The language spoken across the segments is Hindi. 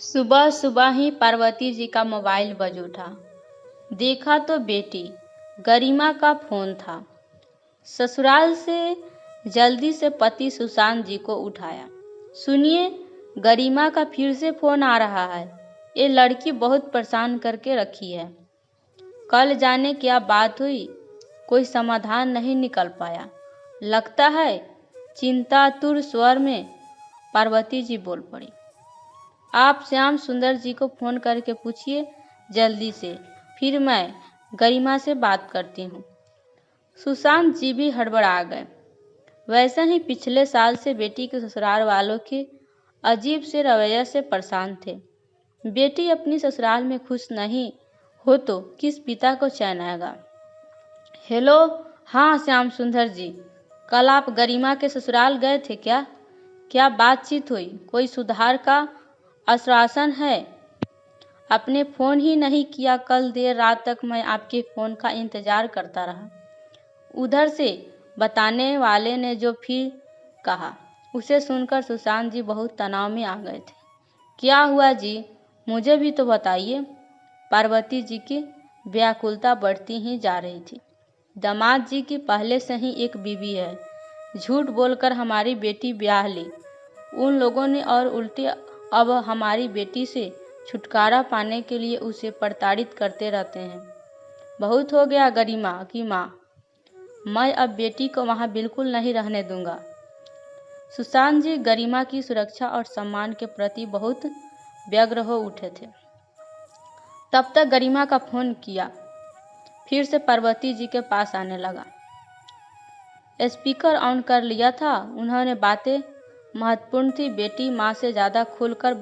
सुबह सुबह ही पार्वती जी का मोबाइल बज उठा। देखा तो बेटी गरिमा का फोन था। ससुराल से जल्दी से पति सुशांत जी को उठाया। सुनिए, गरिमा का फिर से फोन आ रहा है। ये लड़की बहुत परेशान करके रखी है। कल जाने क्या बात हुई, कोई समाधान नहीं निकल पाया। लगता है चिंतातुर स्वर में पार्वती जी बोल पड़ी। आप श्याम सुंदर जी को फोन करके पूछिए जल्दी से, फिर मैं गरिमा से बात करती हूँ। सुशांत जी भी हड़बड़ा गए। वैसे ही पिछले साल से बेटी के ससुराल वालों के अजीब से रवैये से परेशान थे। बेटी अपनी ससुराल में खुश नहीं हो तो किस पिता को चैन आएगा। हेलो, हाँ श्याम सुंदर जी, कल आप गरिमा के ससुराल गए थे क्या? क्या बातचीत हुई? कोई सुधार का आश्वासन है? आपने फोन ही नहीं किया। कल देर रात तक मैं आपके फोन का इंतजार करता रहा। उधर से बताने वाले ने जो फिर कहा, उसे सुनकर सुशांत जी बहुत तनाव में आ गए थे। क्या हुआ जी, मुझे भी तो बताइए। पार्वती जी की व्याकुलता बढ़ती ही जा रही थी। दामाद जी की पहले से ही एक बीवी है। झूठ बोलकर हमारी बेटी ब्याह ली उन लोगों ने, और उल्टे अब हमारी बेटी से छुटकारा पाने के लिए उसे प्रताड़ित करते रहते हैं। बहुत हो गया गरिमा की माँ, मैं अब बेटी को वहाँ बिल्कुल नहीं रहने दूंगा। सुशांत जी गरिमा की सुरक्षा और सम्मान के प्रति बहुत व्यग्र हो उठे थे। तब तक गरिमा का फोन किया फिर से पार्वती जी के पास आने लगा। स्पीकर ऑन कर लिया था। उन्होंने बातें महत्वपूर्ण थी। बेटी माँ से ज़्यादा खुलकर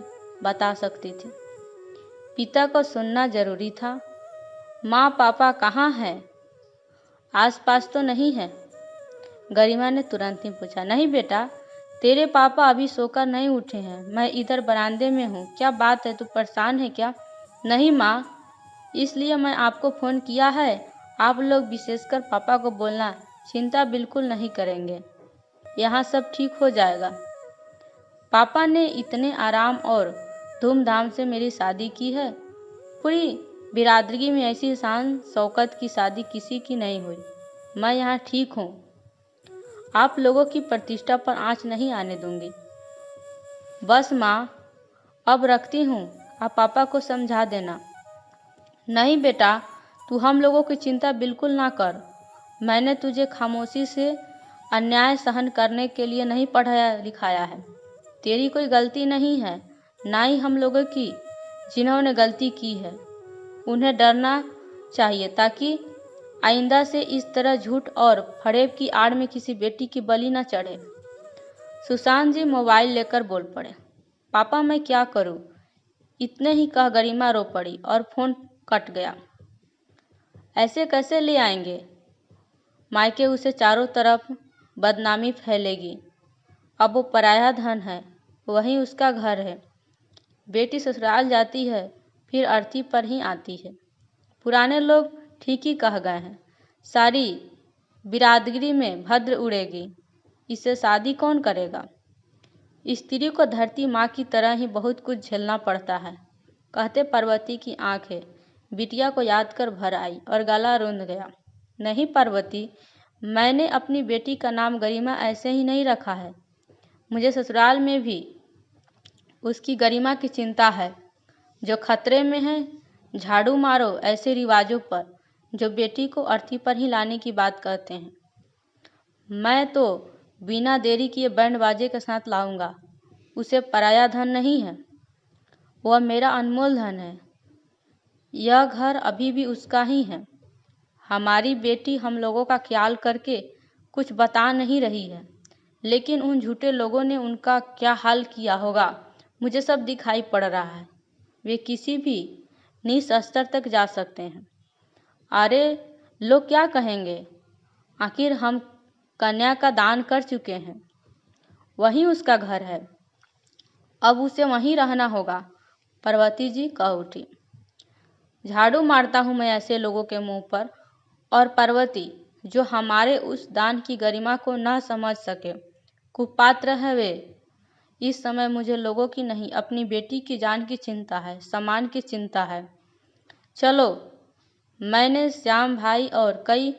बता सकती थी। पिता को सुनना जरूरी था। माँ पापा कहाँ हैं? आसपास तो नहीं है? गरिमा ने तुरंत ही पूछा। नहीं बेटा, तेरे पापा अभी सोकर नहीं उठे हैं। मैं इधर बरामदे में हूँ। क्या बात है, तू परेशान है क्या? नहीं माँ, इसलिए मैं आपको फ़ोन किया है। आप लोग विशेषकर पापा को बोलना, चिंता बिल्कुल नहीं करेंगे। यहाँ सब ठीक हो जाएगा। पापा ने इतने आराम और धूमधाम से मेरी शादी की है। पूरी बिरादरी में ऐसी शान शौकत की शादी किसी की नहीं हुई। मैं यहाँ ठीक हूँ। आप लोगों की प्रतिष्ठा पर आँच नहीं आने दूंगी। बस माँ, अब रखती हूँ। आप पापा को समझा देना। नहीं बेटा, तू हम लोगों की चिंता बिल्कुल ना कर। मैंने तुझे खामोशी से अन्याय सहन करने के लिए नहीं पढ़ाया लिखाया है। तेरी कोई गलती नहीं है, ना ही हम लोगों की। जिन्होंने गलती की है उन्हें डरना चाहिए, ताकि आइंदा से इस तरह झूठ और फरेब की आड़ में किसी बेटी की बलि न चढ़े। सुशांत जी मोबाइल लेकर बोल पड़े। पापा मैं क्या करूं? इतने ही कह गरिमा रो पड़ी और फोन कट गया। ऐसे कैसे ले आएंगे? मायके उसे चारों तरफ बदनामी फैलेगी। अब वो पराया धन है, वहीं उसका घर है। बेटी ससुराल जाती है फिर अर्थी पर ही आती है। पुराने लोग ठीक ही कह गए हैं, सारी बिरादरी में भद्र उड़ेगी। इससे शादी कौन करेगा? स्त्री को धरती माँ की तरह ही बहुत कुछ झेलना पड़ता है। कहते पार्वती की आंखें बिटिया को याद कर भर आई और गला रूंध गया। नहीं पार्वती, मैंने अपनी बेटी का नाम गरिमा ऐसे ही नहीं रखा है। मुझे ससुराल में भी उसकी गरिमा की चिंता है। जो खतरे में है, झाड़ू मारो ऐसे रिवाजों पर जो बेटी को अर्थी पर ही लाने की बात कहते हैं। मैं तो बिना देरी किए बैंड बाजे के साथ लाऊंगा। उसे पराया धन नहीं है, वह मेरा अनमोल धन है। यह घर अभी भी उसका ही है। हमारी बेटी हम लोगों का ख्याल करके कुछ बता नहीं रही है, लेकिन उन झूठे लोगों ने उनका क्या हाल किया होगा, मुझे सब दिखाई पड़ रहा है। वे किसी भी नीच स्तर तक जा सकते हैं। अरे लोग क्या कहेंगे? आखिर हम कन्या का दान कर चुके हैं। वहीं उसका घर है, अब उसे वहीं रहना होगा। पार्वती जी कह उठी। झाड़ू मारता हूँ मैं ऐसे लोगों के मुंह पर। और पार्वती, जो हमारे उस दान की गरिमा को न समझ सके, कुपात्र है वे। इस समय मुझे लोगों की नहीं, अपनी बेटी की जान की चिंता है, सम्मान की चिंता है। चलो, मैंने श्याम भाई और कई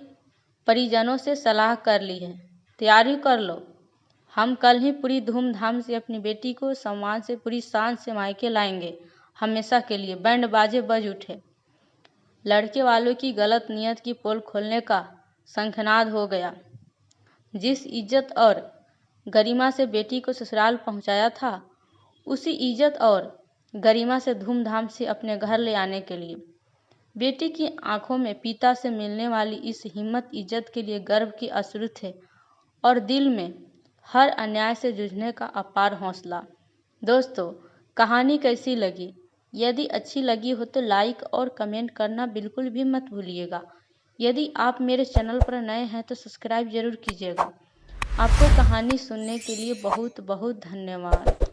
परिजनों से सलाह कर ली है, तैयारी कर लो। हम कल ही पूरी धूमधाम से अपनी बेटी को सम्मान से, पूरी शान से मायके लाएंगे, हमेशा के लिए। बैंड बाजे बज उठे। लड़के वालों की गलत नियत की पोल खोलने का शंखनाद हो गया। जिस इज्जत और गरिमा से बेटी को ससुराल पहुंचाया था, उसी इज्जत और गरिमा से धूमधाम से अपने घर ले आने के लिए बेटी की आंखों में पिता से मिलने वाली इस हिम्मत, इज्जत के लिए गर्व के अश्रु थे और दिल में हर अन्याय से जूझने का अपार हौसला। दोस्तों, कहानी कैसी लगी? यदि अच्छी लगी हो तो लाइक और कमेंट करना बिल्कुल भी मत भूलिएगा। यदि आप मेरे चैनल पर नए हैं तो सब्सक्राइब जरूर कीजिएगा। आपको कहानी सुनने के लिए बहुत बहुत धन्यवाद।